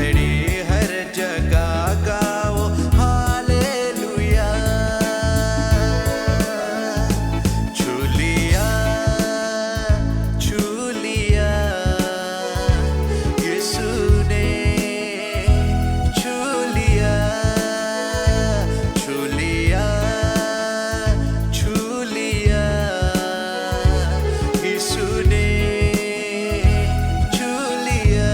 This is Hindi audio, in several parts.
घड़ी हर जगह गाओ हालेलुया। छू लिया यीशु ने, छू लिया यीशु ने, छू लिया।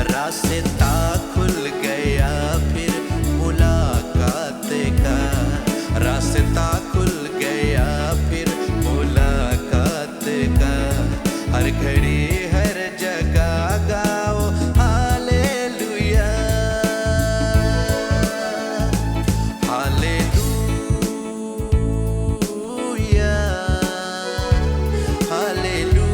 रास्ता खुल गया फिर मुलाकात का, रास्ता खुल गया फिर मुलाकात का। हर घड़ी हर जगह गाओ हालेलुया, हालेलुया, हालेलुया,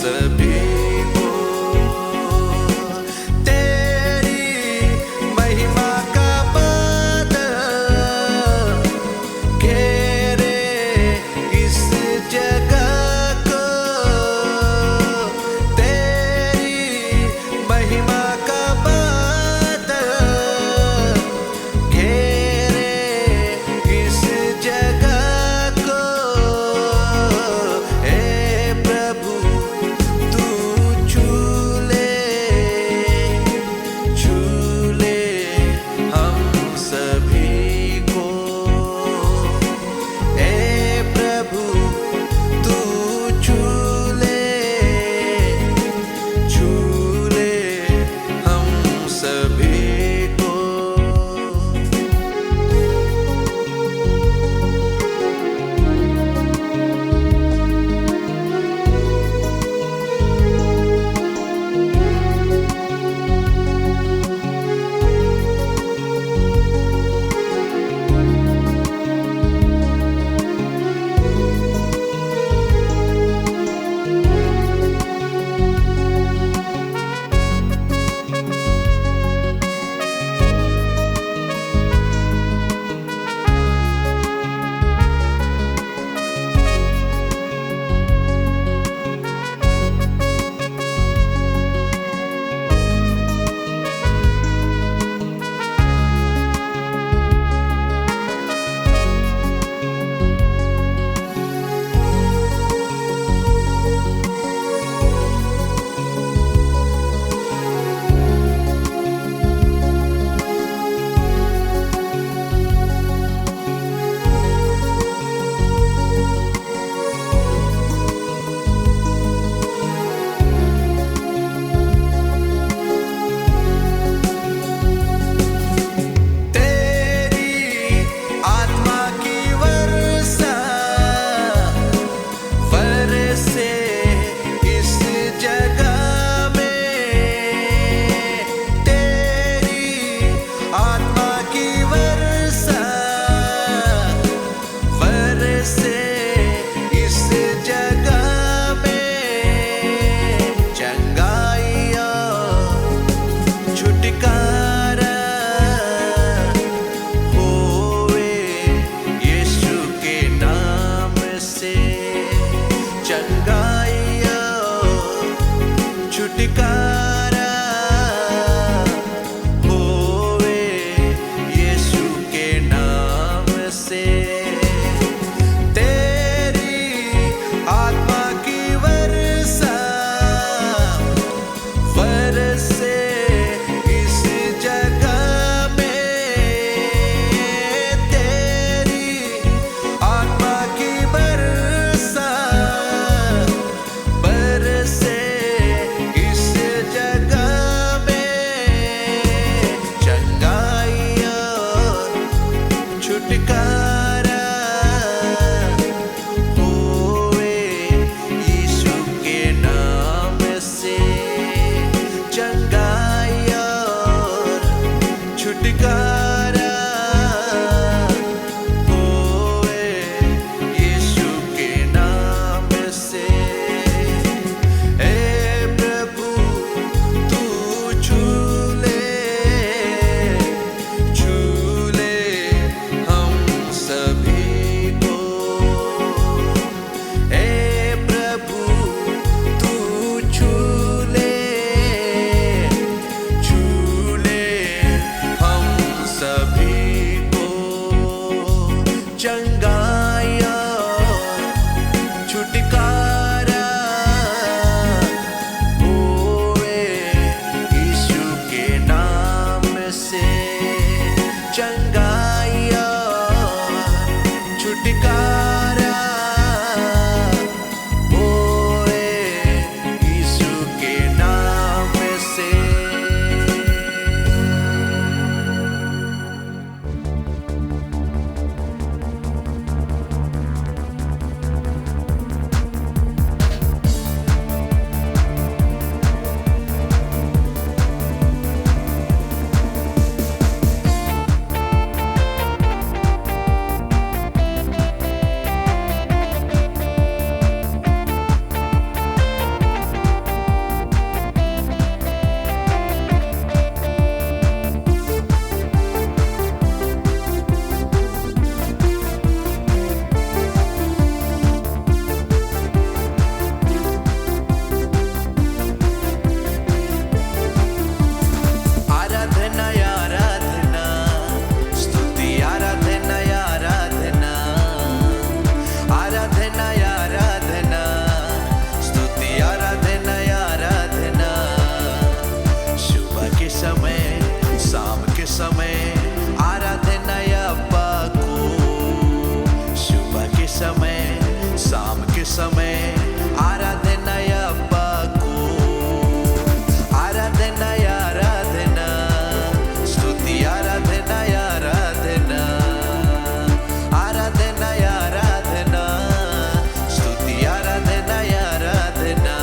सभी को तेरी महिमा का बादल घेरे इस जगह को, तेरी महिमा का बादल घेरे इस जगह को। हे प्रभु तू समय आराधना अब्बा को, आराधना आराधना, स्तुति आराधना आराधना, आराधना आराधना, स्तुति आराधना आराधना।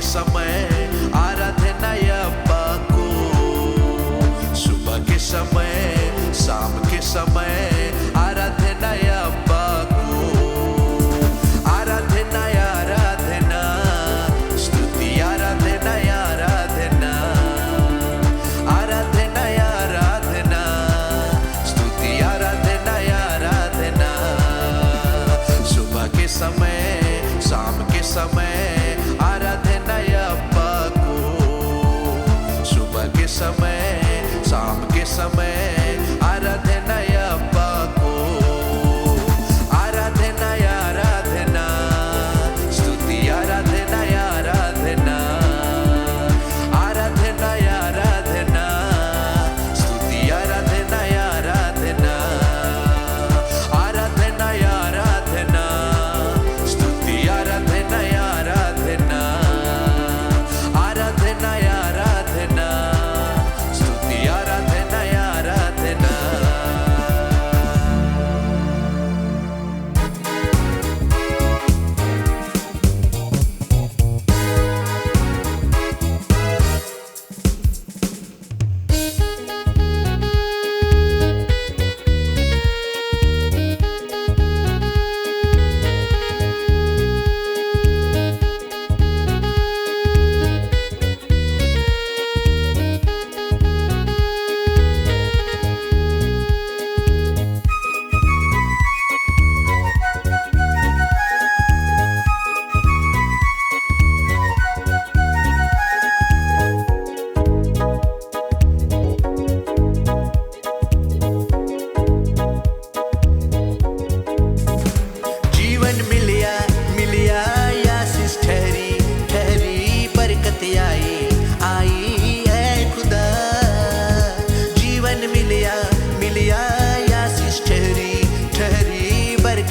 समय आराधना अब्बा को, सुबह के समय शाम के समय आराधना अब्बा को, आराधना आराधना, स्तुति आराधना आराधना, आराधना आराधना, स्तुति आराधना आराधना। सुबह के समय शाम के समय आराधना अब्बा को, सुबह के समय शाम के समय आराधना अब्बा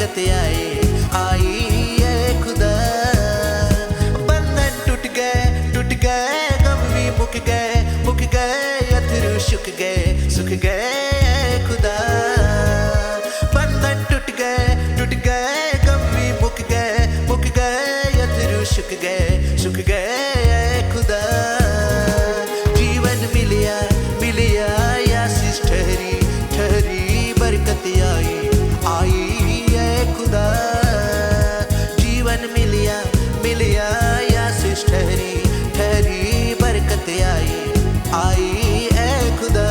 बरकत आए, आई है खुदा। बंधन टूट गए गम भी मुक गए अथरू सुख गए खुदा। बंधन टूट गए गम भी मुक गए अथरू सुख गए खुदा। जीवन मिलिया आशीष ठहरी बरकत आई है खुदा। जीवन मिलिया आशीष ठहरी बरकत आई है खुदा।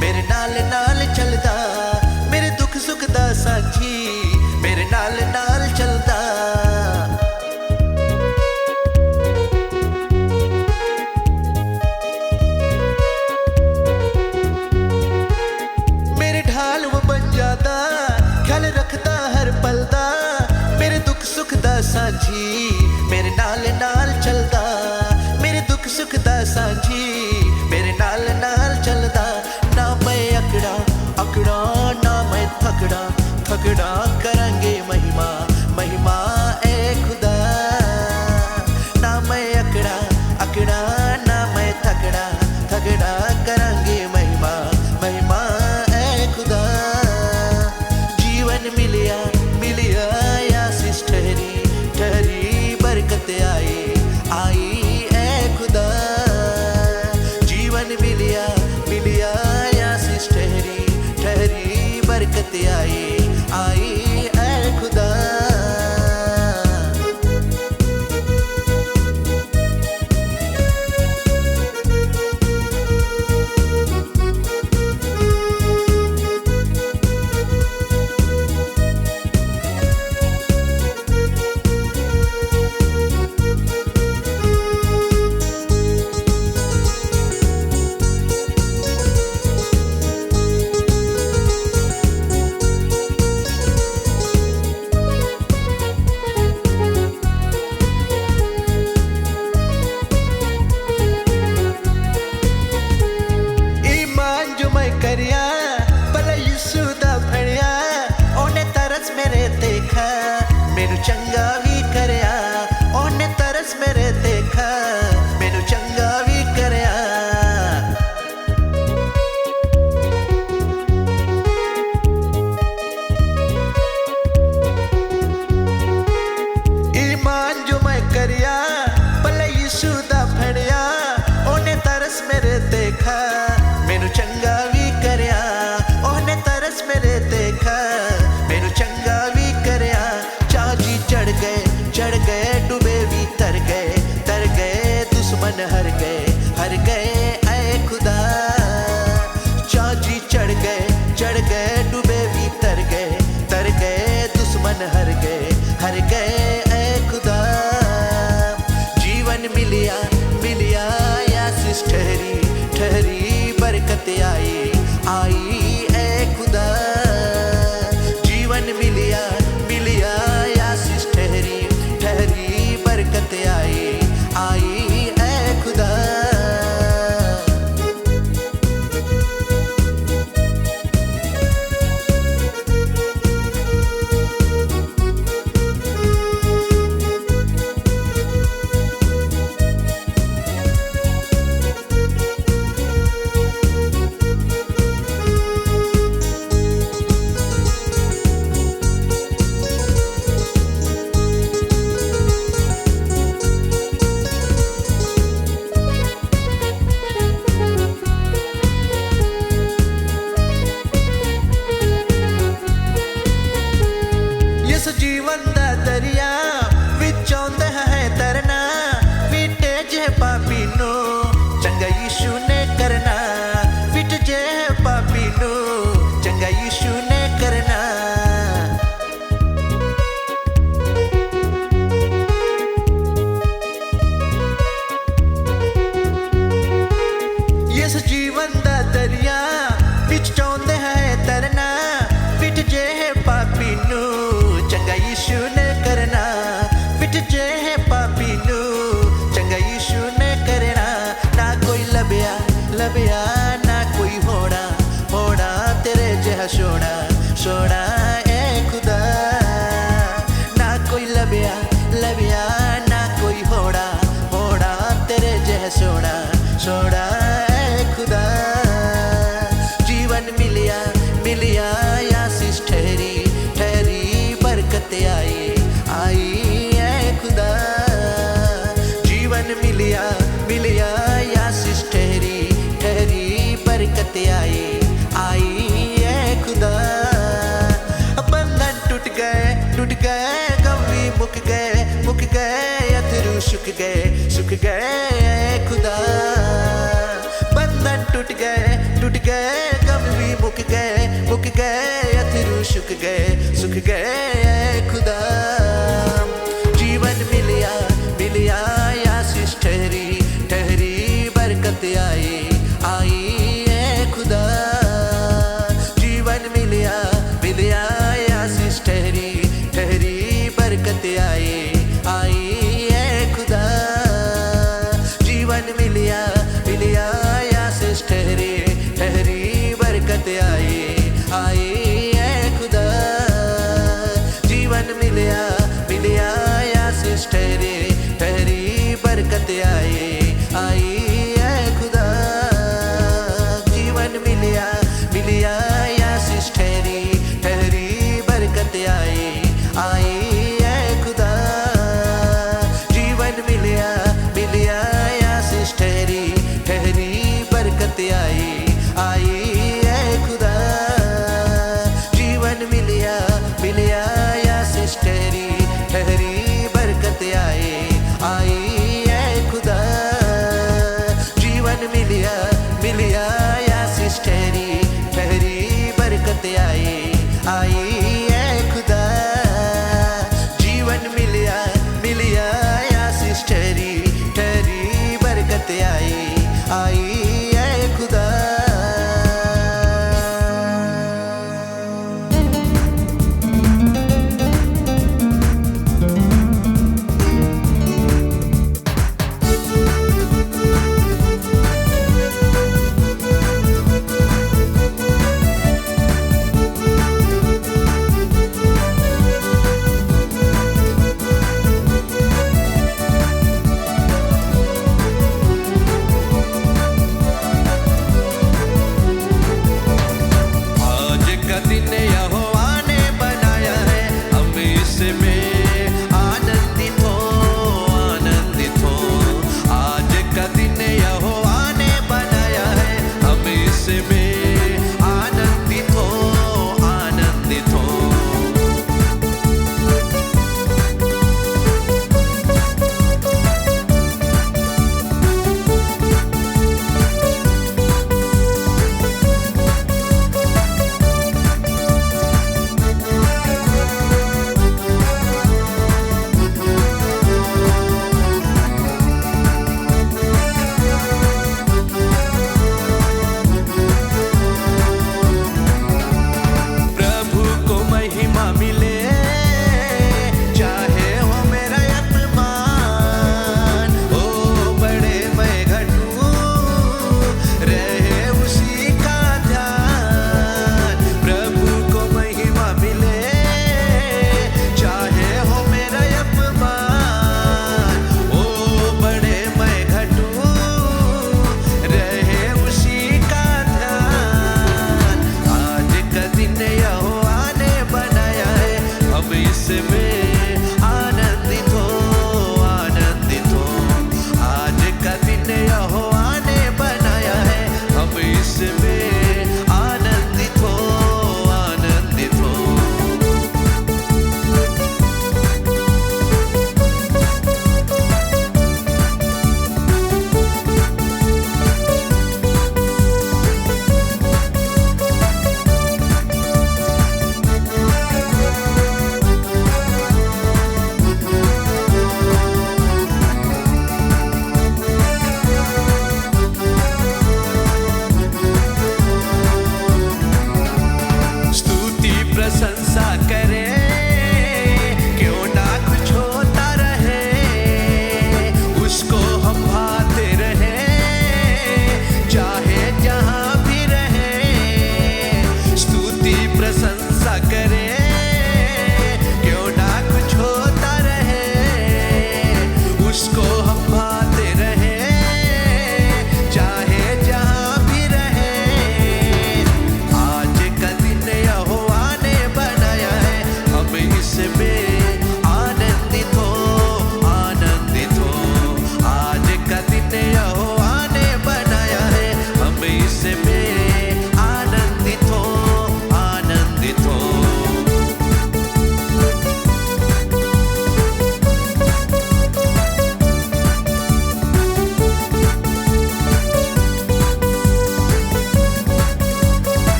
मेरे नाल चलदा, मेरे दुख सुख दा साथी, मेरे नाल चलदा। मेरे ढाल वो बन जादा, ख्याल रखदा हर पल दा। मेरे दुख सुख दा साथी, मेरे नाल चलदा। मेरे दुख सुख दा साथी, मेरे नाल चलदा। ना मैं अकड़ा ना मैं थकड़ा करांगे महिमा ए खुदा। ना मैं अकड़ा ना मैं थकड़ा करांगे महिमा ए खुदा। जीवन मिलिया आशीष ठहरी बरकत आई ए खुदा। जीवन मिलिया आशीष ठहरी बरकत आई ए खुदा। मेनू चंगा भी करया, ओने तरस मेरे देखा, मेनू चंगा भी करया। ईमान जो मैं करया, भला यीशु दा फड़या, ओने तरस मेरे देखा, मेनू चंगा भी करया। ओने तरस मेरे देखा, मेनू चंगा भी करया। चाची चढ़ गए इस जीवन दा दरिया विचों है तरना, मिटे जे पापी नू चंगा यीशु ने करना, मिट जे पापी नू चंगा यीशु ने करना। इस जीवन दा दरिया विचों है तरना, मिट जे पापी नू चंगा यीशु ने करना, मिट जे पापी नू चंगा यीशु ने करना। ना कोई लभया लभया ना कोई होना होना तेरे जहा सोना सोना ए खुदा। ना कोई लभया लभया ना कोई होना होना तेरे जहा सोना सोना ए खुदा। जीवन मिलिया मिलिया आशीष ठहरी ठहरी बरकत आई आई ए खुदा। जीवन मिलिया मिलिया आशीष ठहरी ठहरी बरकत आई आई ए खुदा। बंधन टूट गए गम भी मुक गए अथरू सुख गए ए खुदा। बंधन टूट गए गम भी मुक गए अथरू सुख गए ए खुदा। जीवन मिलिया मिलिया आशीष ठहरी ठहरी बरकत आई आई ए खुदा। जीवन मिलिया मिलिया आशीष ठहरी ठहरी बरकत आई आई ए खुदा। जीवन मिलिया मिलिया आशीष ठहरी ठहरी बरकत आई आई ए खुदा। जीवन मिलिया मिलिया आशीष ठहरी ठहरी बरकत आई आई ए खुदा। जीवन मिलिया मिलिया आशीष ठहरी ठहरी बरकत आई आई ए खुदा। जीवन मिलिया मिलिया आशीष ठहरी ठहरी बरकत आई आई ए खुदा। जीवन मिलिया मिलिया आशीष ठहरी ठहरी बरकत आई आई ए खुदा। जीवन मिलिया मिलिया आशीष ठहरी ठहरी बरकत आई आई ए खुदा। जीवन मिलिया मिलिया आशीष ठहरी ठहरी बरकत आई आई ए खुदा। से